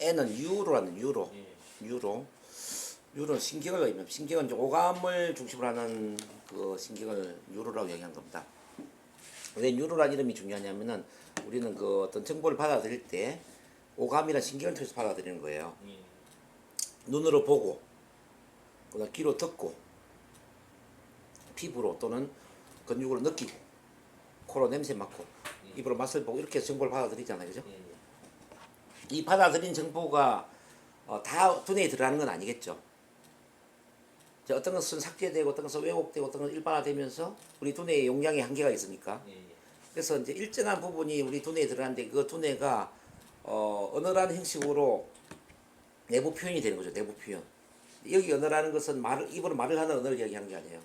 N은 유로라는 유로. 예. 유로는 신경을 의미합니다. 신경은 이제 오감을 중심으로 하는 그 신경을 유로라고 얘기한 겁니다. 왜 유로라는 이름이 중요하냐면은 우리는 그 어떤 정보를 받아들일 때 오감이란 신경을 통해서 받아들이는 거예요. 예. 눈으로 보고, 그다음 귀로 듣고, 피부로 또는 근육으로 느끼고, 코로 냄새 맡고, 입으로 맛을 보고 이렇게 정보를 받아들이잖아요, 그죠? 예. 이 받아들인 정보가 다 두뇌에 들어가는 건 아니겠죠. 어떤 것은 삭제되고 어떤 것은 왜곡되고 어떤 것은 일반화되면서 우리 두뇌의 용량의 한계가 있으니까. 예. 그래서 이제 일정한 부분이 우리 두뇌에 들어가는데 그 두뇌가 언어라는 형식으로 내부 표현이 되는 거죠. 내부 표현. 여기 언어라는 것은 입으로 말을 하는 언어를 이야기하는 게 아니에요.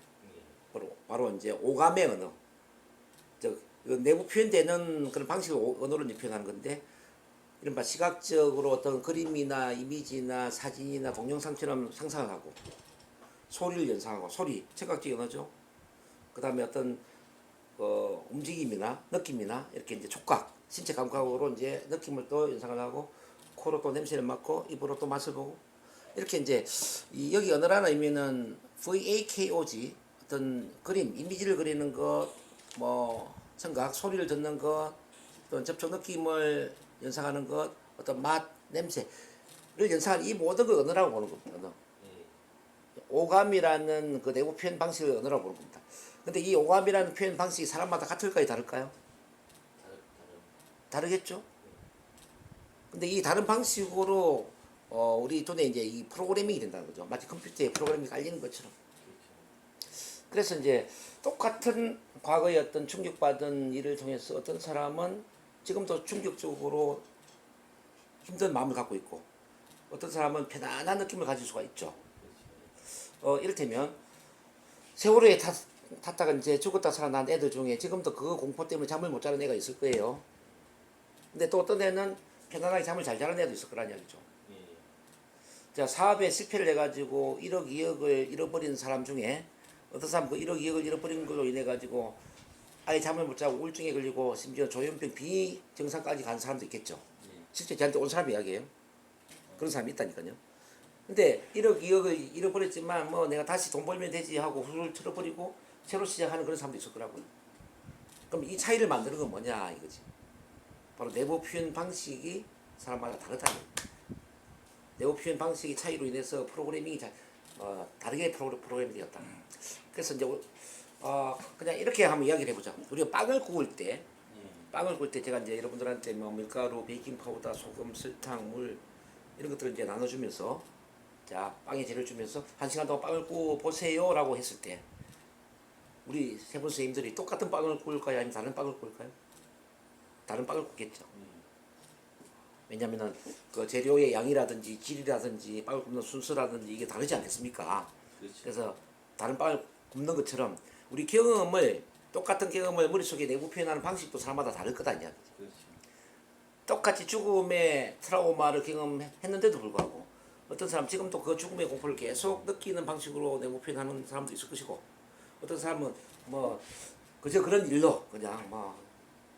바로 이제 오감의 언어. 내부 표현되는 그런 방식으로 언어로 표현하는 건데, 이른바 시각적으로 어떤 그림이나 이미지나 사진이나 동영상처럼 상상을 하고, 소리를 연상하고, 소리, 청각적 언어죠. 그 다음에 어떤 움직임이나 느낌이나 이렇게 이제 촉각, 신체 감각으로 이제 느낌을 또 연상을 하고, 코로 또 냄새를 맡고, 입으로 또 맛을 보고, 이렇게 이제 여기 언어라는 의미는 VAKOG, 어떤 그림, 이미지를 그리는 것, 뭐 청각, 소리를 듣는 것, 또 접촉 느낌을 연상하는 것, 어떤 맛, 냄새를 연상하는 이 모든 걸 언어라고 보는 겁니다. 언어. 오감이라는 그 내부 표현 방식을 언어라고 보는 겁니다. 근데 이 오감이라는 표현 방식이 사람마다 같을까요, 다를까요? 다르겠죠? 근데 이 다른 방식으로 우리 돈에 이제 이 프로그래밍이 된다는 거죠. 마치 컴퓨터에 프로그래밍이 깔리는 것처럼. 그래서 이제 똑같은 과거의 어떤 충격받은 일을 통해서 어떤 사람은 지금도 충격적으로 힘든 마음을 갖고 있고, 어떤 사람은 편안한 느낌을 가질 수가 있죠. 이를테면 세월호에 탔다가 이제 죽었다 살아난 애들 중에 지금도 그 공포 때문에 잠을 못 자는 애가 있을 거예요. 근데 또 어떤 애는 편안하게 잠을 잘 자는 애도 있을 거란 이야기죠. 자, 사업에 실패를 해가지고 1억, 2억을 잃어버린 사람 중에 어떤 사람 그 1억, 2억을 잃어버린 걸로 인해 가지고 아예 잠을 못 자고 우울증에 걸리고 심지어 조현병 비정상까지 간 사람도 있겠죠. 실제 저한테 온 사람 이야기예요. 그런 사람이 있다니까요. 근데 1억, 2억을 잃어버렸지만 뭐 내가 다시 돈 벌면 되지 하고 훌훌 틀어버리고 새로 시작하는 그런 사람도 있을 거라고요. 그럼 이 차이를 만드는 건 뭐냐 이거지. 바로 내부 표현 방식이 사람마다 다르다는 거예요. 내부 표현 방식의 차이로 인해서 프로그래밍이 다르게 프로그램이 되었다. 그래서 이제 그냥 이렇게 한번 이야기를 해보자. 우리가 빵을 구울 때 제가 이제 여러분들한테 뭐 밀가루, 베이킹 파우더, 소금, 설탕, 물 이런 것들을 이제 나눠주면서 자 빵에 재료를 주면서 1시간 동안 빵을 구워 보세요라고 했을 때 우리 세 분 선생님들이 똑같은 빵을 구울까요, 아니면 다른 빵을 구울까요? 다른 빵을 굽겠죠. 왜냐하면은 그 재료의 양이라든지 질이라든지 빵을 굽는 순서라든지 이게 다르지 않겠습니까? 그렇죠. 그래서 다른 빵을 굽는 것처럼 우리 똑같은 경험을 머릿속에 내부 표현하는 방식도 사람마다 다를 거다 이야기죠. 그렇죠. 똑같이 죽음의 트라우마를 경험했는데도 불구하고 어떤 사람 지금도 그 죽음의 공포를 계속 느끼는 방식으로 내부 표현하는 사람도 있을 것이고, 어떤 사람은 뭐 그저 그런 일로 그냥 뭐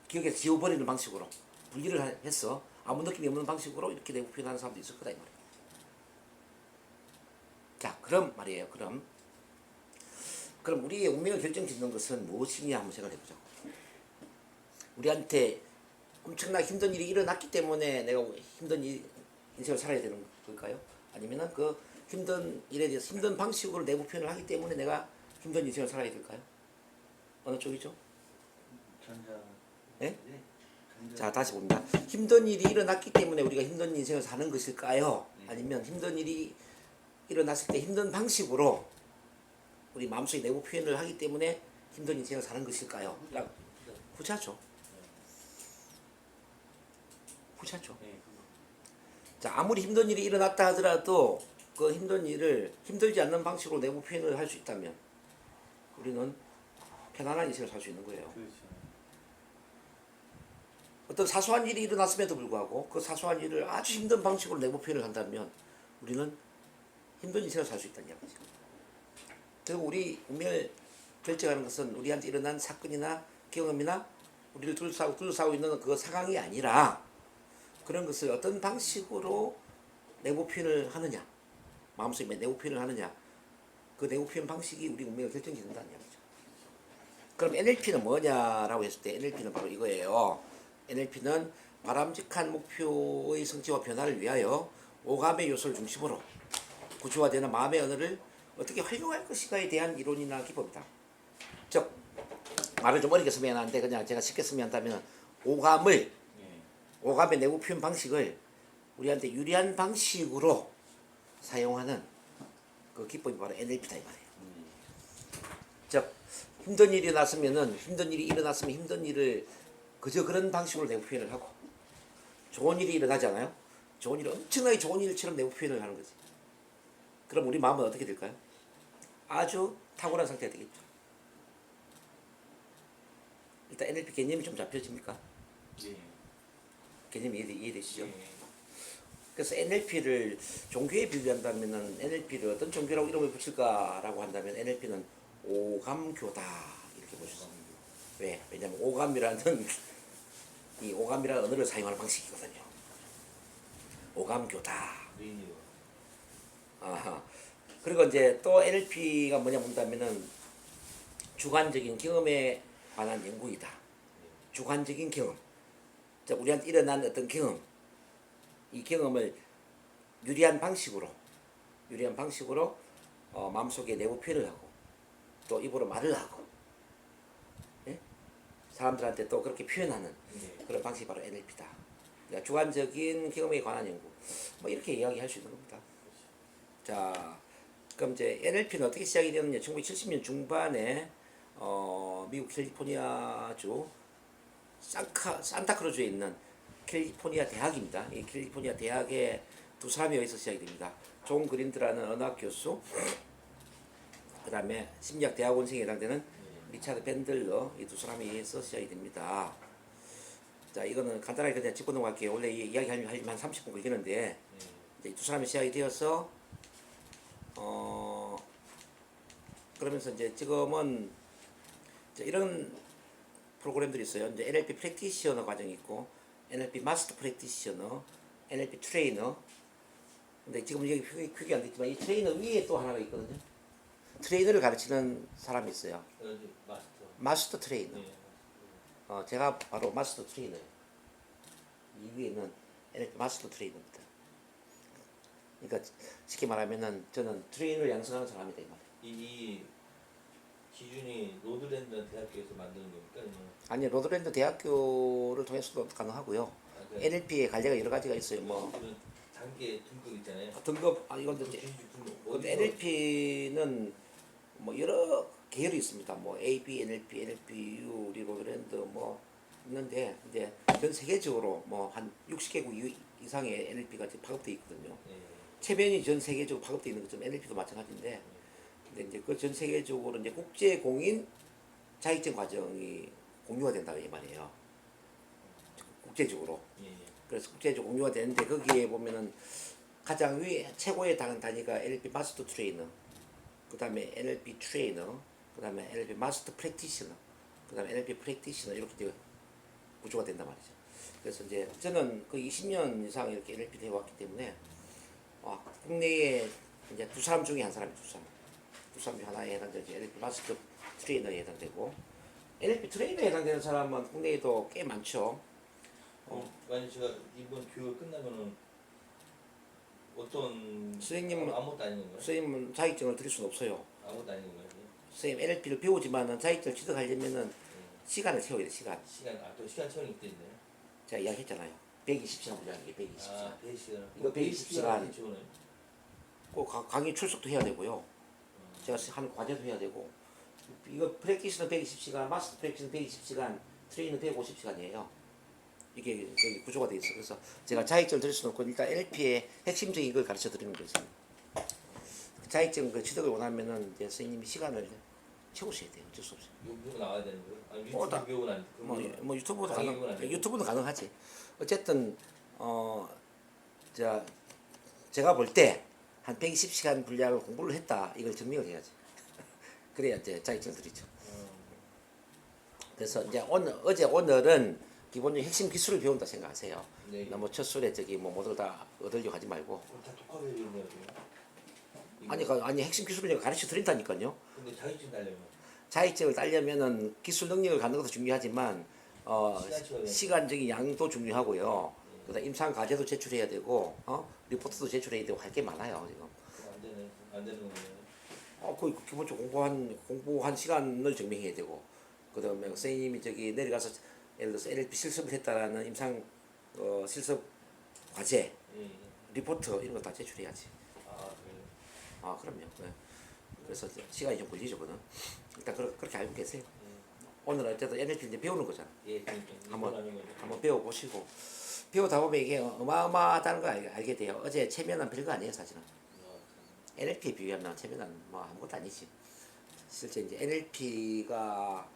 기억에서 지워버리는 방식으로 분리를 해서 아무 느낌이 없는 방식으로 이렇게 내부 표현하는 사람도 있을 거다 이 말이에요. 자, 그럼 말이에요. 그럼 우리의 운명을 결정짓는 것은 무엇이냐 한번 생각해 보자고. 우리한테 엄청나게 힘든 일이 일어났기 때문에 내가 힘든 인생을 살아야 되는 걸까요? 아니면은 그 힘든 일에 대해서 힘든 방식으로 내부 표현을 하기 때문에 내가 힘든 인생을 살아야 될까요? 어느 쪽이죠? 전자. 네? 네. 자, 다시 봅니다. 힘든 일이 일어났기 때문에 우리가 힘든 인생을 사는 것일까요? 아니면 힘든 일이 일어났을 때 힘든 방식으로 우리 마음속에 내부 표현을 하기 때문에 힘든 인생을 사는 것일까요? 후자죠. 후자죠. 자, 아무리 힘든 일이 일어났다 하더라도 그 힘든 일을 힘들지 않는 방식으로 내부 표현을 할 수 있다면 우리는 편안한 인생을 살 수 있는 거예요. 그렇죠. 어떤 사소한 일이 일어났음에도 불구하고 그 사소한 일을 아주 힘든 방식으로 내부 표현을 한다면 우리는 힘든 인생을 살 수 있다는 이야기죠. 결국 우리 운명을 결정하는 것은 우리한테 일어난 사건이나 경험이나 우리를 둘러싸고 있는 그 상황이 아니라 그런 것을 어떤 방식으로 내부 표현을 하느냐, 마음속에 내부 표현을 하느냐, 그 내부 표현 방식이 우리 운명을 결정짓는다는 얘기죠. 그럼 NLP는 뭐냐라고 했을 때 NLP는 바로 이거예요. NLP는 바람직한 목표의 성취와 변화를 위하여 오감의 요소를 중심으로 구조화되는 마음의 언어를 어떻게 활용할 것인가에 대한 이론이나 기법이다. 즉 말을 좀 어렵게 쓰면 안 돼. 그냥 제가 쉽게 쓰면 한다면 오감의 내부 표현 방식을 우리한테 유리한 방식으로 사용하는 그 기법이 바로 NLP다 이 말이에요. 즉 힘든 일이 났으면은 힘든 일이 일어났으면 힘든 일을 그저 그런 방식으로 내부 표현을 하고 좋은 일이 일어나잖아요. 좋은 일이 엄청나게 좋은 일처럼 내부 표현을 하는 거지. 그럼 우리 마음은 어떻게 될까요? 아주 탁월한 상태가 되겠죠. 일단 NLP 개념이 좀 잡혀집니까? 예. 개념이 이해되시죠? 예. 그래서 NLP를 종교에 비교한다면 NLP를 어떤 종교라고 이름을 붙일까라고 한다면 NLP는 오감교다 이렇게 보셨습니다. 왜? 왜냐하면 오감이라는 이 오감이라는 언어를 사용하는 방식이거든요. 오감교다. 리니어. 아하. 그리고 이제 또 NLP가 뭐냐 본다면은 주관적인 경험에 관한 연구이다. 주관적인 경험. 자, 우리한테 일어난 어떤 경험, 이 경험을 유리한 방식으로 마음속에 내부 표현을 하고 또 입으로 말을 하고, 예? 사람들한테 또 그렇게 표현하는 그런 방식이 바로 NLP다. 그러니까 주관적인 경험에 관한 연구, 뭐 이렇게 이야기할 수 있는 겁니다. 자, 그럼 이제 NLP는 어떻게 시작이 되었느냐? 1970년 중반에 미국 캘리포니아주 산타크루즈에 있는 캘리포니아 대학입니다. 이 캘리포니아 대학에 두 사람에 의해서 시작이 됩니다. 존 그린드라는 언어학 교수, 그 다음에 심리학 대학원생에 해당되는 리차드 밴들러, 이 두 사람에 의해서 시작이 됩니다. 자, 이거는 간단하게 그냥 짚고 넘어갈게요. 원래 이야기하려면 한 30분 걸리는데 이제 이 두 사람이 시작이 되어서 그러면서 이제 지금은 이제 이런 프로그램들이 있어요. 이제 NLP 프랙티셔너 과정이 있고 NLP 마스터 프랙티셔너, NLP 트레이너. 근데 지금 여기 표기 안 됐지만 이 트레이너 위에 또 하나가 있거든요. 트레이너를 가르치는 사람이 있어요. 마스터 트레이너. 제가 바로 마스터 트레이너예요. 이 위에는 NLP 마스터 트레이너입니다. 그러니까 쉽게 말하면은 저는 트레이너를 양성하는 사람이다 이 말이에요. 이 기준이 로드랜드 대학교에서 만드는 겁니까? 아니, 로드랜드 대학교를 통해서도 가능하고요. NLP의 관리가 여러 가지가 있어요. 뭐 단계 등급 있잖아요. 등급 이건 이제 근데 NLP는 뭐 여러 계열이 있습니다. 뭐 AB, NLP, NLPU, 우리 로드랜드 뭐 있는데 이제 전 세계적으로 뭐 한 60개국 이상의 NLP가 파급되어 있거든요. 체면이 전 세계적으로 파급되어 있는 것처럼 NLP도 마찬가지인데, 근데 이제 그 전 세계적으로 이제 국제 공인 자격증 과정이 공유가 된다 이 말이에요. 국제적으로. 그래서 국제적으로 공유가 되는데 거기에 보면은 가장 위에 최고의 단위가 NLP 마스터 트레이너, 그 다음에 NLP 트레이너, 그 다음에 NLP 마스터 프랙티셔너, 그 다음에 NLP 프랙티셔너 이렇게 이제 구조가 된단 말이죠. 그래서 이제 저는 그 20년 이상 이렇게 NLP를 해왔기 때문에 국내에 이제 두 사람 중에 한 사람이 두 사람 중 하나에 해당되는 NLP 마스터 트레이너에 해당되고, NLP 트레이너에 해당되는 사람은 국내에도 꽤 많죠. 만약 제가 이번 교육 끝나면은 어떤 선생님은 아무것도 아닌 건가요? 선생님은 자격증을 드릴 수는 없어요. 아무것도 아닌 건가요? 선생님 NLP를 배우지만은 자격증을 취득하려면은 시간을 채워야 돼. 시간. 또 시간 채우는 게 있는데. 제가 이야기했잖아요. 120시간 분량이 120시간. 120시간. 이거 120시간. 채우나요? 꼭 강의 출석도 해야 되고요. 제가 하는 과제도 해야 되고. 이거 프랙티스는 120시간, 마스터 프랙티스는 120시간, 트레이너 150시간이에요. 이게 구조가 돼 있어. 그래서 제가 자격증을 드릴 수는 없고 일단 NLP의 핵심적인 걸 가르쳐 드리는 거죠. 자격증 그 취득을 원하면은 이제 선생님이 시간을 채우셔야 돼요. 어쩔 수 없어요. 유튜브 나와야 되는 거예요? 아니, 유튜브 교육은 아니고. 뭐 유튜브도 가능하지. 어쨌든 제가 볼 때 한 120시간 분량을 공부를 했다 이걸 증명을 해야지. 그래야 이제 자격증을 드리죠. 그래서 이제 오늘은 기본적인 핵심 기술을 배운다 생각하세요. 네. 너무 첫 술에 저기 뭐 모두 다 얻으려고 하지 말고. 그럼 다 독학을 해주는 거예요? 아니 핵심 기술을 가르쳐 드린다니까요. 근데 자격증 달려면 자격증을 따려면은 기술 능력을 갖는 것도 중요하지만 시간치가 시간적인 양도 중요하고요. 그다음 임상 과제도 제출해야 되고 리포트도 제출해야 되고 할 게 많아요 지금. 안 되네. 안 되는 거예요. 거의 기본적으로 공부한 시간을 증명해야 되고 그다음에 선생님이 저기 내려가서 예를 들어서 NLP 실습을 했다라는 임상 실습 과제 예. 예. 리포트 이런 거 다 제출해야지. 아 그래요. 아 그럼요. 네. 그래서 시간이 좀 걸리죠 그는. 일단 그렇게 알고 계세요. 오늘 어쨌든 NLP 이제 배우는 거잖아. 예. 그러니까 한번 배워보시고 배우다 보면 이게 어마어마하다는 걸 알게 돼요. 어제 체면은 별거 아니에요 사실은. NLP에 비하면 체면은 뭐 아무것도 아니지. 실제 이제 NLP가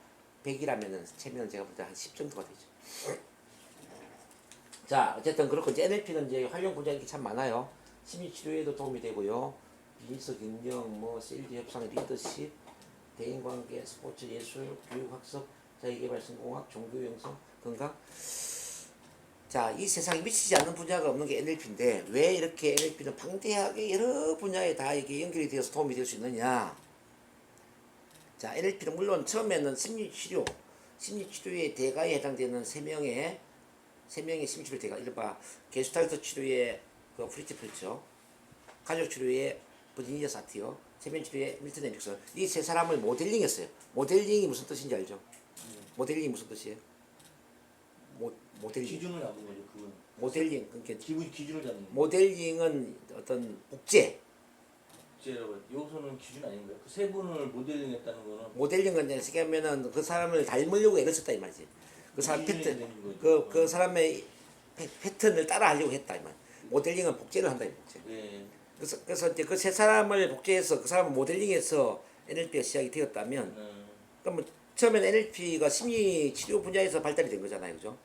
100이라면은 체면은 제가 볼 때 한 10 정도가 되죠. 자 어쨌든 그렇고 이제 NLP는 이제 활용 분야가 참 많아요. 심리치료에도 도움이 되고요. 비즈니스 경영, 뭐 세일즈 협상, 리더십, 대인관계, 스포츠, 예술, 교육, 학습, 자기개발, 성공학, 종교 영성, 건강. 자, 이 세상에 미치지 않는 분야가 없는 게 NLP인데 왜 이렇게 NLP는 방대하게 여러 분야에 다 이게 연결이 되어서 도움이 될 수 있느냐? 자, NLP는 물론 처음에는 심리치료의 대가에 해당되는 세 명의 심리치료 대가, 이른바 게슈탈트 치료의 그 프리티플죠, 가족 치료의 버지니아 사티어, 세면 치료의 밀턴 앤릭슨, 이 세 사람을 모델링했어요. 모델링이 무슨 뜻인지 알죠? 모델링이 무슨 뜻이에요? 모델링. 기준을 잡는 거죠. 그건. 모델링, 그러니까 기준을 잡는 거. 모델링은 어떤 복제. 여기서는 기준 아닌가요? 그 세 분을 모델링했다는 거는 모델링은 이제 어떻게 하면은 그 사람을 닮으려고 애를 썼다 이 말이지. 그 사람 기준이 패턴, 되는 거죠. 그 사람의 패턴을 따라하려고 했다 이 말. 모델링은 복제를 한다 이 복제. 예. 그래서 이제 그 세 사람을 복제해서 그 사람을 모델링해서 NLP가 시작이 되었다면, 그러면 처음에는 NLP가 심리 치료 분야에서 발달이 된 거잖아요, 그죠?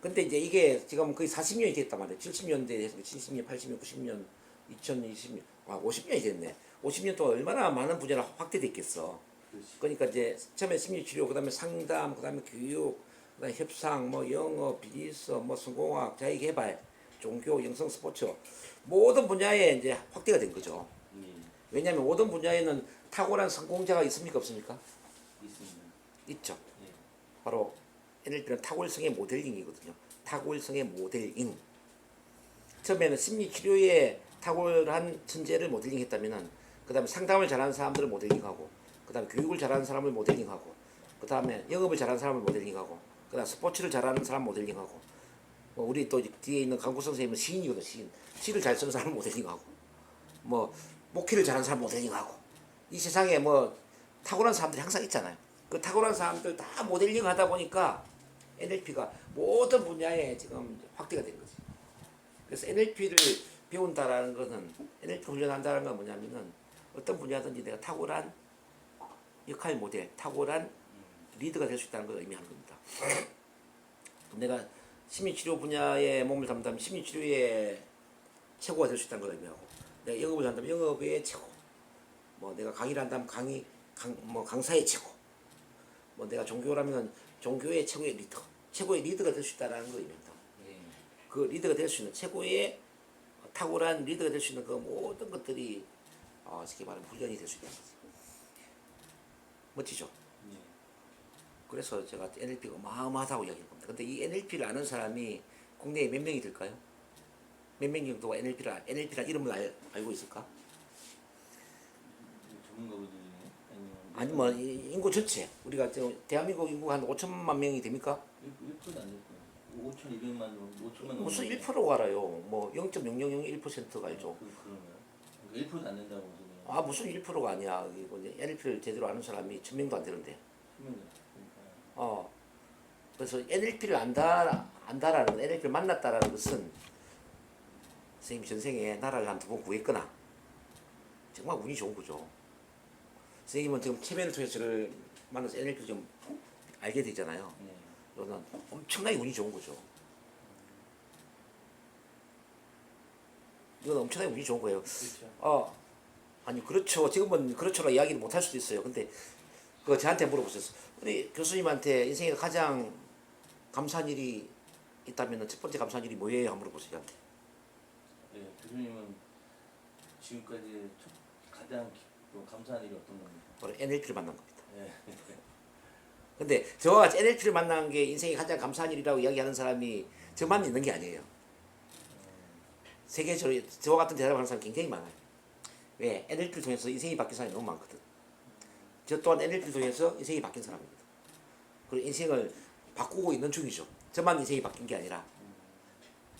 근데 이제 이게 지금 거의 40년이 됐단 말이에요. 70년대에 70년, 80년, 90년, 2020년, 50년이 됐네. 50년 동안 얼마나 많은 분야가 확대됐겠어. 그렇지. 그러니까 이제 처음에 심리치료, 그다음에 상담, 그다음에 교육, 그다음에 협상, 뭐 영어, 비즈니스, 뭐 성공학, 자기개발, 종교, 영성, 스포츠 모든 분야에 이제 확대가 된 거죠. 왜냐하면 모든 분야에는 탁월한 성공자가 있습니까 없습니까? 있습니다. 있죠. 예. 바로 NLP는 탁월성의 모델링이거든요. 탁월성의 모델링. 처음에는 심리치료에 탁월한 천재를 모델링했다면은 그다음에 상담을 잘하는 사람들을 모델링하고, 그다음에 교육을 잘하는 사람을 모델링하고, 그다음에 영업을 잘하는 사람을 모델링하고, 그다음 스포츠를 잘하는 사람 모델링하고, 뭐 우리 또 뒤에 있는 강구성 선생님은 시인이거든. 시를 잘 쓰는 사람 모델링하고, 뭐 목회를 잘하는 사람 모델링하고. 이 세상에 뭐 탁월한 사람들이 항상 있잖아요. 그 탁월한 사람들 다 모델링 하다 보니까 NLP가 모든 분야에 지금 확대가 된 거지. 그래서 NLP를 배운다라는 것은, NLP 훈련한다는 건 뭐냐면은 어떤 분야든지 내가 탁월한 역할 모델, 탁월한 리더가 될 수 있다는 걸 의미하는 겁니다. 내가 심리치료 분야에 몸을 담다면 심리치료의 최고가 될 수 있다는 걸 의미하고, 내가 영업을 한다면 영업의 최고, 뭐 내가 강의를 한다면 강사의 최고, 뭐 내가 종교라면 종교의 최고의 리더, 최고의 리더가 될 수 있다는 걸 의미합니다. 예. 그 리더가 될 수 있는, 최고의 탁월한 리더가 될 수 있는 그 모든 것들이 쉽게 말하면 훈련이 될 수 있다는 거지. 멋지죠? 예. 그래서 제가 NLP가 어마어마하다고 이야기할 겁니다. 근데 이 NLP를 아는 사람이 국내에 몇 명이 될까요? 몇 명 정도가 NLP란 이름을 알고 있을까? 전문가분들이 아니 뭐 인구 전체, 우리가 지금 대한민국 인구가 한 5천만 명이 됩니까? 1%도 안 될 거예요. 5,200만, 5천만 무슨 1%가 알아요? 뭐 0.0001%가 알죠. 그러면 1%도 안 된다고 보세요. 아 무슨 1%가 아니야. 이거 NLP를 제대로 아는 사람이 1000명도 안 되는데. 그래서 NLP를 안다라는, NLP를 만났다라는 것은 선생님이 전생에 나라를 한 2번 구했거나 정말 운이 좋은 거죠. 선생님은 지금 체면을 통해서 저를 만나서 NLP를 좀 알게 되잖아요. 네. 이거는 엄청나게 운이 좋은 거죠. 이건 엄청나게 운이 좋은 거예요. 그렇죠. 아니 그렇죠. 지금은 그렇죠라 이야기를 못 할 수도 있어요. 근데 그거 저한테 물어보셨어. 우리 교수님한테 인생에서 가장 감사한 일이 있다면 첫 번째 감사한 일이 뭐예요? 한번 물어보세요. 저한테. 네, 교수님은 지금까지 가장 감사한 일이 어떤 겁니까? 바로 NLP를 만난 겁니다. 네. 근데 저와 같이 NLP를 만난 게 인생의 가장 감사한 일이라고 이야기하는 사람이 저만 있는 게 아니에요. 세계적으로 저와 같은 대답을 하는 사람이 굉장히 많아요. 왜? NLP를 통해서 인생이 바뀐 사람이 너무 많거든. 저 또한 NLP를 통해서 인생이 바뀐 사람입니다. 그리고 인생을 바꾸고 있는 중이죠. 저만 인생이 바뀐 게 아니라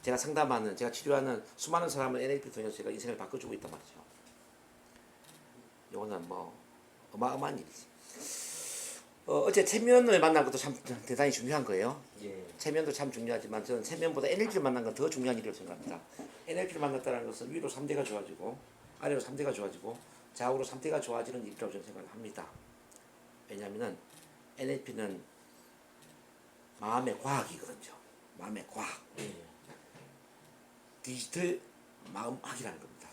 제가 상담하는, 제가 치료하는 수많은 사람을 NLP를 통해서 제가 인생을 바꿔주고 있단 말이죠. 이거는 뭐 어마어마한 일이지. 어제 체면을 만난 것도 참 대단히 중요한 거예요. 예. 체면도 참 중요하지만 저는 체면보다 NLP를 만난 건 더 중요한 일이라고 생각합니다. NLP를 만났다는 것은 위로 3대가 좋아지고 아래로 3대가 좋아지고 좌우로 3대가 좋아지는 일이라고 저는 생각합니다. 왜냐하면 NLP는 마음의 과학이거든요. 마음의 과학. 예. 디지털 마음학이라는 겁니다.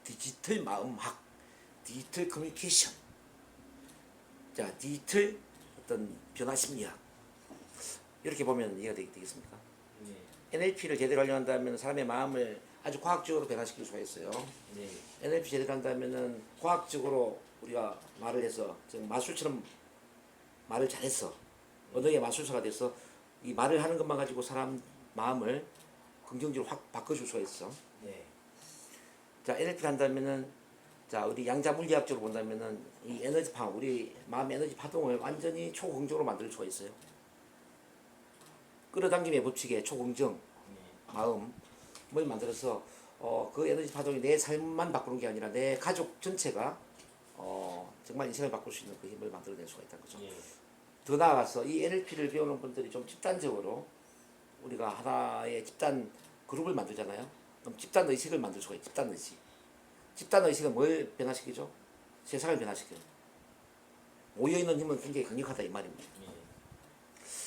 디지털 마음학, 디지털 커뮤니케이션, 자 디지털 어떤 변화 심리학 이렇게 보면 이해가 되겠습니까? 예. NLP를 제대로 하려한다면 사람의 마음을 아주 과학적으로 변화시킬 수가 있어요. 예. NLP 제대로 한다면은 과학적으로 우리가 말을 해서 지금 마술처럼 말을 잘했어. 언어의 마술사가 돼서 이 말을 하는 것만 가지고 사람 마음을 긍정적으로 확 바꿔줄 수가 있어. 예. 자, NLP를 한다면은 자, 우리 양자 물리학적으로 본다면은 이 에너지 파, 우리 마음의 에너지 파동을 완전히 초긍정으로 만들 수가 있어요. 끌어당김의 법칙의 초긍정 마음을 만들어서 그 에너지 파동이 내 삶만 바꾸는 게 아니라 내 가족 전체가 정말 인생을 바꿀 수 있는 그 힘을 만들어낼 수가 있다는 거죠. 예. 더 나아가서 이 NLP를 배우는 분들이 좀 집단적으로 우리가 하나의 집단 그룹을 만들잖아요. 그럼 집단 의식을 만들 수가 있어요. 집단 의식. 집단 의식은 뭘 변화시키죠? 세상을 변화시켜요. 모여있는 힘은 굉장히 강력하다 이 말입니다. 예.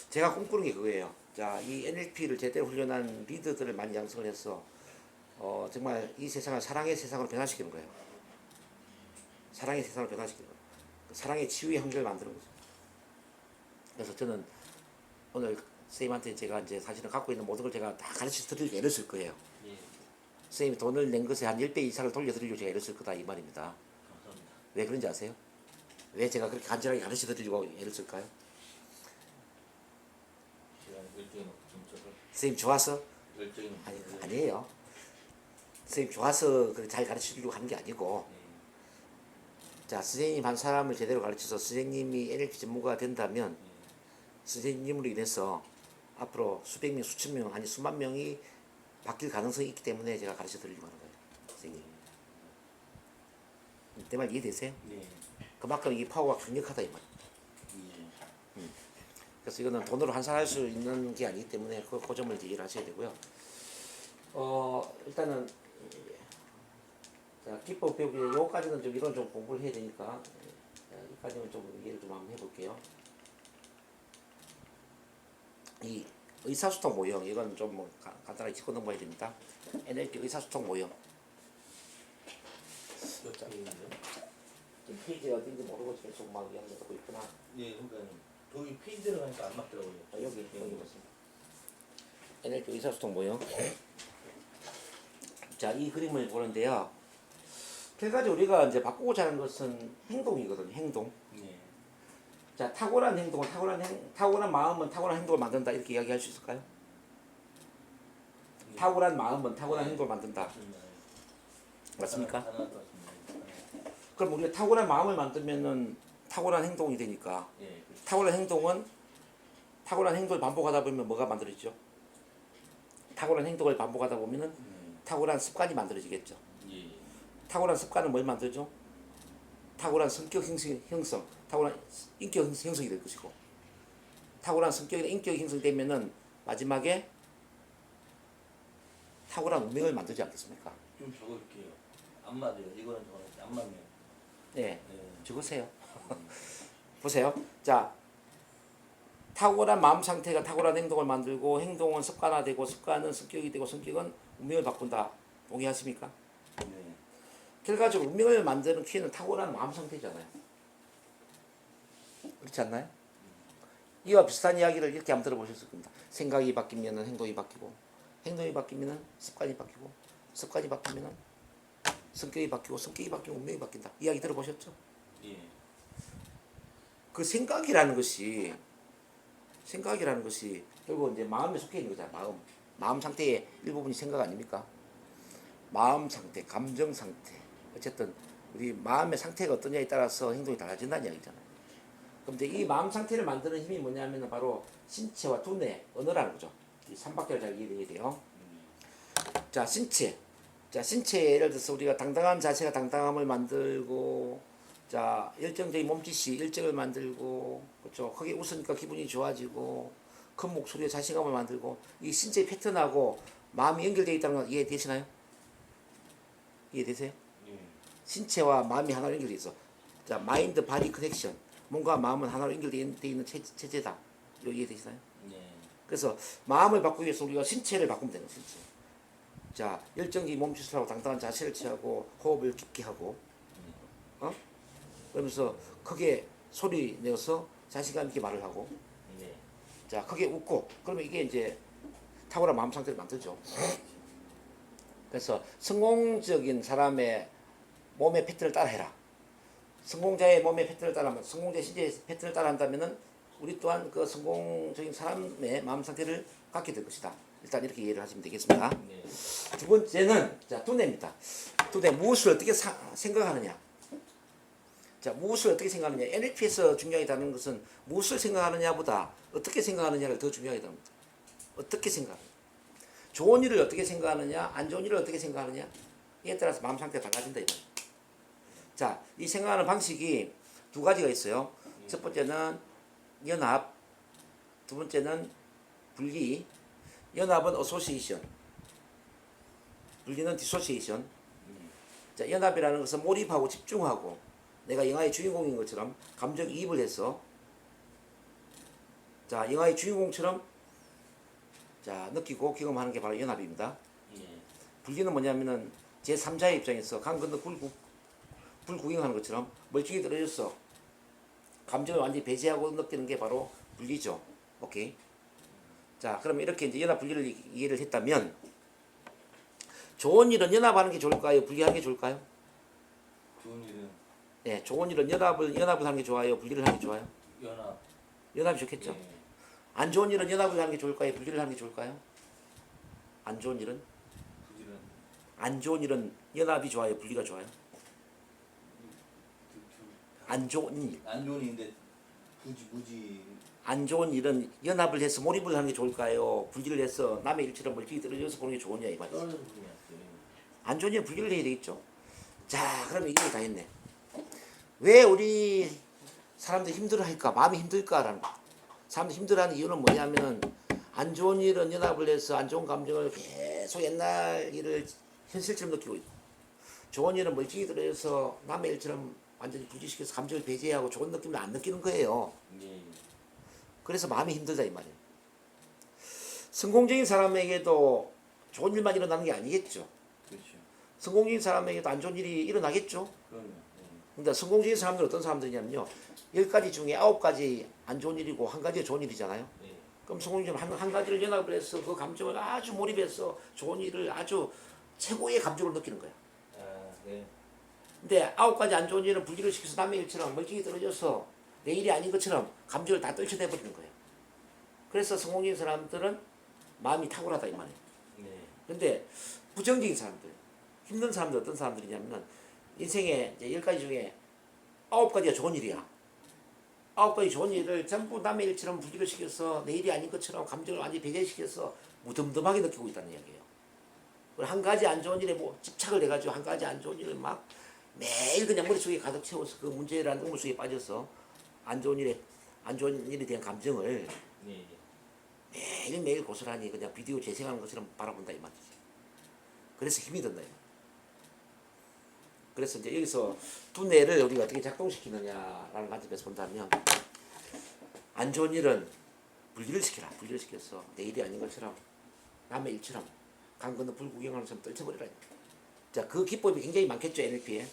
제가 꿈꾸는 게 그거예요. 자, 이 NLP를 제대로 훈련한 리더들을 많이 양성을 해서 정말 이 세상을 사랑의 세상으로 변화시키는 거예요. 사랑의 세상을 변화시키는 거예요. 사랑의 치유의 환경을 만드는 거죠. 그래서 저는 오늘 선생님한테 제가 이제 사실은 갖고 있는 모든 걸 제가 다 가르쳐 드리려고 애를 쓸 거예요. 예. 선생님이 돈을 낸 것에 한 10배 이상을 돌려드리려고 제가 애를 쓸 거다 이 말입니다. 감사합니다. 왜 그런지 아세요? 왜 제가 그렇게 간절하게 가르쳐 드리려고 애를 쓸까요? 제가 열정이 좀 적을 선생님 좋아서? 열정이 아니에요. 선생님 좋아서 잘 가르쳐 주려고 하는 게 아니고 예. 자, 선생님 한 사람을 제대로 가르쳐서 선생님이 NLP 전문가가 된다면 선생님으로 인해서 앞으로 수백 명, 수천 명, 아니 수만 명이 바뀔 가능성이 있기 때문에 제가 가르쳐 드리려고 하는 거예요. 선생님. 내 말 이해되세요? 예. 그만큼 이 파워가 강력하다 이 말입니다. 예. 그래서 이거는 돈으로 환산할 수 있는 게 아니기 때문에 그 점을 이제 이해를 하셔야 되고요. 일단은 자, 기법 배우기 요까지는 좀 이런 좀 공부를 해야 되니까 여기까지는 좀 이해를 좀 한번 해볼게요. 이 의사소통 모형 이건 좀 뭐 간단하게 짚고 넘어가야 됩니다. NLP 의사소통 모형. 어떻게 있는데요? 지금 페이지 어딘지 모르고 계속 막 연결하고 있구나. 예, 그러니까 거기 페이지 들어가니까 안 맞더라고요. 여기 보습니다. NLP 의사소통 모형. 자, 이 그림을 보는데요. 결과적으로 우리가 이제 바꾸고자 하는 것은 행동이거든요. 행동. 예. 자, 탁월한 행동은 탁월한 마음은 탁월한 행동을 만든다 이렇게 이야기할 수 있을까요? 예. 탁월한 마음은 탁월한 행동을 만든다. 맞습니까? 하나 같습니다. 그럼 우리가 탁월한 마음을 만들면은 탁월한 행동이 되니까 예. 그렇죠. 탁월한 행동을 반복하다 보면 뭐가 만들어지죠? 탁월한 행동을 반복하다 보면은 탁월한 습관이 만들어지겠죠. 예. 탁월한 습관은 뭘 만들죠? 탁월한 성격 형성, 탁월한 인격 형성이 될 것이고, 탁월한 성격이나 인격 형성이 되면은 마지막에 탁월한 운명을 만들지 않겠습니까? 좀 적을게요. 안 맞아요. 이거는 저거는 안 맞네요. 네, 네. 적으세요. 보세요. 자, 탁월한 마음 상태가 탁월한 행동을 만들고, 행동은 습관화되고, 습관은 성격이 되고, 성격은 운명을 바꾼다. 동의하십니까? 네. 결과적으로 운명을 만드는 키는 탁월한 마음 상태잖아요. 그렇지 않나요? 이와 비슷한 이야기를 이렇게 한번 들어보셨을 겁니다. 생각이 바뀌면 행동이 바뀌고, 행동이 바뀌면 습관이 바뀌고, 습관이 바뀌면 성격이 바뀌고, 성격이 바뀌면 운명이 바뀐다. 이야기 들어보셨죠? 예. 그 생각이라는 것이 결국 이제 마음에 속해 있는 거잖아. 마음 상태의 일부분이 생각 아닙니까? 마음 상태, 감정 상태. 어쨌든 우리 마음의 상태가 어떠냐에 따라서 행동이 달라진다는 이야기잖아요. 그럼 이제 이 마음 상태를 만드는 힘이 뭐냐면 바로 신체와 두뇌, 언어라는 거죠. 이 3박자를 잘 이해해야 돼요. 자, 신체. 자, 신체 예를 들어서 우리가 당당한 자세가 당당함을 만들고, 자, 열정적인 몸짓이 열정을 만들고, 그렇죠. 크게 웃으니까 기분이 좋아지고, 큰 목소리에 자신감을 만들고, 이 신체 패턴하고 마음이 연결되어 있다는 건 이해되시나요? 이해되세요? 예. 신체와 마음이 하나로 연결되어 있어. 자, 마인드 바디 커넥션. 몸과 마음은 하나로 연결되어 있는 체제다. 이거 이해되시나요? 예. 그래서 마음을 바꾸기 위해서 우리가 신체를 바꾸면 되는 거예요. 신체. 자, 열정적인 몸짓을 하고 당당한 자세를 취하고 호흡을 깊게 하고, 그러면서 크게 소리 내어서 자신감 있게 말을 하고, 예. 자, 크게 웃고, 그러면 이게 이제 탁월한 마음 상태를 만들죠. 그래서 성공적인 사람의 몸의 패턴을 따라해라. 성공자의 몸의 패턴을 따라하면, 성공자의 신체의 패턴을 따라한다면은 우리 또한 그 성공적인 사람의 마음 상태를 갖게 될 것이다. 일단 이렇게 이해를 하시면 되겠습니다. 네. 두 번째는 자, 두뇌입니다. 두뇌 무엇을 어떻게 생각하느냐. 자, 무엇을 어떻게 생각하느냐. NLP에서 중요하게 다루는 것은 무엇을 생각하느냐보다 어떻게 생각하느냐를 더 중요하게 다룹니다. 어떻게 생각하느냐. 좋은 일을 어떻게 생각하느냐, 안 좋은 일을 어떻게 생각하느냐. 이에 따라서 마음 상태가 달라진다 이거예요. 자, 이 생각하는 방식이 두 가지가 있어요. 첫 번째는 연합, 두 번째는 분리. 연합은 어소시에이션, 분리는 디소시에이션. 자, 연합이라는 것은 몰입하고 집중하고 내가 영화의 주인공인 것처럼 감정이입을 해서, 자, 영화의 주인공처럼 자, 느끼고 경험하는 게 바로 연합입니다. 예. 분리는 뭐냐면은 제3자의 입장에서 강 건너 불 구경하는 것처럼 멀쩡히 떨어져서 감정을 완전히 배제하고 느끼는 게 바로 분리죠. 오케이. 자, 그러면 이렇게 이제 연합 분리를 이해를 했다면, 좋은 일은 연합하는 게 좋을까요? 분리하는 게 좋을까요? 좋은 일은 네, 좋은 일은 연합을 하는 게 좋아요? 분리를 하는 게 좋아요? 연합. 연합이 좋겠죠. 예. 안 좋은 일은 연합을 하는 게 좋을까요? 분리를 하는 게 좋을까요? 안 좋은 일은? 부지런. 안 좋은 일은 연합이 좋아요? 분리가 좋아요? 안 좋은 일. 안 좋은 일인데 무지. 안 좋은 일은 연합을 해서 몰입을 하는 게 좋을까요? 분리를 해서 남의 일처럼 멀쩡히 떨어져서 보는 게 좋으냐 이 말이죠. 떨어져서 그냥. 안 좋은 일은 분리를 해야 되겠죠. 자, 그러면 이게 다 했네. 왜 우리 사람들이 힘들어할까? 마음이 힘들까라는 거. 사람들이 힘들어하는 이유는 뭐냐면은 안 좋은 일은 연합을 해서 안 좋은 감정을 계속 옛날 일을 현실처럼 느끼고 있고, 좋은 일은 멀쩡히 떨어져서 남의 일처럼 완전히 부지시켜서 감정을 배제하고 좋은 느낌을 안 느끼는 거예요. 예. 그래서 마음이 힘들다 이 말이에요. 성공적인 사람에게도 좋은 일만 일어나는 게 아니겠죠. 그렇죠. 성공적인 사람에게도 안 좋은 일이 일어나겠죠. 그럼요. 근데 성공적인 사람들은 어떤 사람들이냐면요, 10가지 중에 9가지 안 좋은 일이고 한 가지가 좋은 일이잖아요. 예. 예. 그럼 성공적인 한 가지를 연합을 해서 그 감정을 아주 몰입해서 좋은 일을 아주 최고의 감정을 느끼는 거야. 아, 네. 근데 9가지 안 좋은 일은 분리를 시켜서 남의 일처럼 멀쩡히 떨어져서 내 일이 아닌 것처럼 감정을 다 떨쳐내버리는 거예요. 그래서 성공적인 사람들은 마음이 탁월하다 이 말이에요. 네. 근데 부정적인 사람들, 힘든 사람들 어떤 사람들이냐면은 인생에 이제 10가지 중에 9가지가 좋은 일이야. 9가지 좋은 일을 전부 남의 일처럼 분리를 시켜서 내 일이 아닌 것처럼 감정을 완전히 배제시켜서 무덤덤하게 느끼고 있다는 이야기예요. 그리고 한 가지 안 좋은 일에 뭐 집착을 해가지고 한 가지 안 좋은 일을 막 매일 그냥 머릿속에 가득 채워서 그 문제라는 우물 속에 빠져서 안 좋은 일에 대한 감정을 예. 매일매일 고스란히 그냥 비디오 재생하는 것처럼 바라본다 이 말이지. 그래서 힘이 든다. 그래서 이제 여기서 두뇌를 우리가 어떻게 작동시키느냐라는 관점에서 본다면, 안 좋은 일은 분리를 시켜라. 분리를 시켜서 내 일이 아닌 것처럼 남의 일처럼 강 건너 불 구경하는 것처럼 떨쳐버리라. 자, 그 기법이 굉장히 많겠죠, NLP에.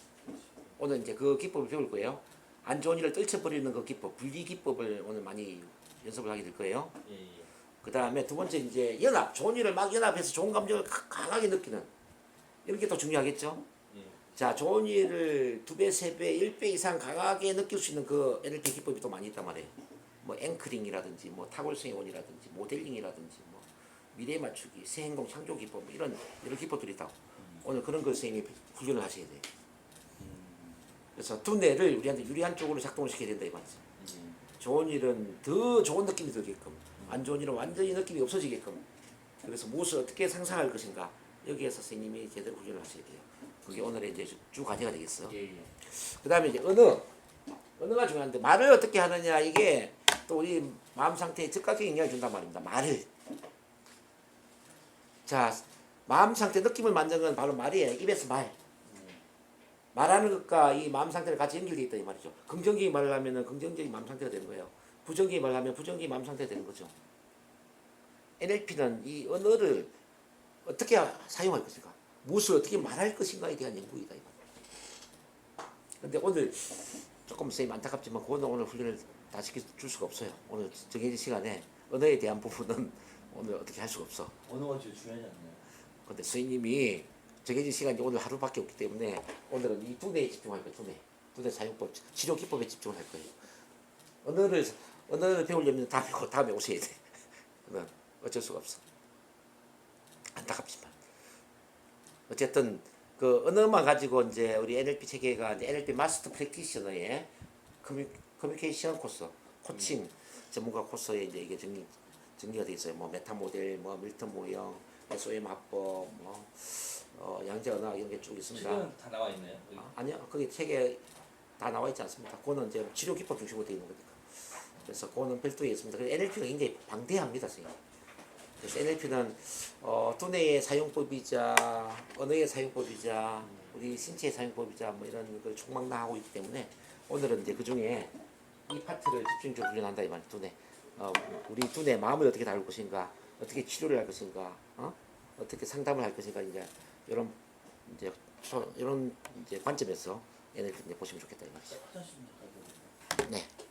오늘 이제 그 기법을 배울 거예요. 안 좋은 일을 떨쳐버리는 그 기법, 분리 기법을 오늘 많이 연습을 하게 될 거예요. 예, 예. 그 다음에 두 번째 이제 연합, 좋은 일을 막 연합해서 좋은 감정을 강하게 느끼는 이런 게 또 중요하겠죠. 예. 자, 좋은 일을 2배, 3배, 1배 이상 강하게 느낄 수 있는 그 NLP 기법이 또 많이 있단 말이에요. 뭐 앵커링이라든지 뭐 탁월성의 원이라든지 모델링이라든지 뭐 미래 맞추기, 새 행동 창조 기법 뭐 이런 기법들이 있다고. 오늘 그런 걸 선생님이 훈련을 하셔야 돼요. 그래서 두뇌를 우리한테 유리한 쪽으로 작동을 시켜야 된다 이 말이죠. 좋은 일은 더 좋은 느낌이 들게끔, 안 좋은 일은 완전히 느낌이 없어지게끔. 그래서 무엇을 어떻게 상상할 것인가 여기에서 선생님이 제대로 훈련을 하셔야 돼요. 그게 오늘의 이제 주 과제가 되겠어. 예, 예. 그 다음에 이제 언어가 중요한데 말을 어떻게 하느냐 이게 또 우리 마음 상태에 즉각적인 영향을 준단 말입니다. 말을. 자, 마음 상태 느낌을 만드는 건 바로 말이에요. 입에서 말. 말하는 것과 이 마음 상태를 같이 연결되어 있다 이 말이죠. 긍정적인 말을 하면은 긍정적인 마음 상태가 되는 거예요. 부정적인 말을 하면 부정적인 마음 상태가 되는 거죠. NLP는 이 언어를 어떻게 사용할 것인가, 무엇을 어떻게 말할 것인가에 대한 연구이다 이 말이에요. 근데 오늘 조금 선생님 안타깝지만 그거는 오늘 훈련을 다 시켜줄 수가 없어요. 오늘 정해진 시간에 언어에 대한 부분은 오늘 어떻게 할 수가 없어. 언어가 제일 중요하지 않나요? 근데 선생님이 정해진 시간이 오늘 하루밖에 없기 때문에 오늘은 이 두뇌에 집중할 거예요. 두뇌 사용법, 치료 기법에 집중을 할 거예요. 언어를 배우려면 다음에 오셔야 돼. 그건 어쩔 수가 없어. 안타깝지만 어쨌든 그 언어만 가지고 이제 우리 NLP 체계가 이제 NLP 마스터 프랙티셔너의 커뮤니케이션 코스, 코칭 전문가 코스에 이제 이게 정리가 돼 있어요. 뭐 메타 모델, 뭐 밀턴 모형, SOM 합법, 뭐 양자 언어 이런 게 쭉 있습니다. 책은 다 나와 있나요? 여기? 아니요, 거기 책에 다 나와 있지 않습니다. 그거는 이제 치료 기법 중심으로 되어 있는 거니까. 그래서 그거는 별도에 있습니다. 그래서 NLP가 굉장히 방대합니다, 선생님. 그래서 NLP는 두뇌의 사용법이자 언어의 사용법이자 우리 신체의 사용법이자 뭐 이런 걸 총망라하고 있기 때문에 오늘은 이제 그 중에 이 파트를 집중적으로 훈련한다 이 말. 두뇌. 우리 두뇌 마음을 어떻게 다룰 것인가, 어떻게 치료를 할 것인가, 어떻게 상담을 할 것인가 이제 이런 이제 관점에서 NLP 보시면 좋겠다 이 말이죠. 화장실 좀 가야 되는데. 네.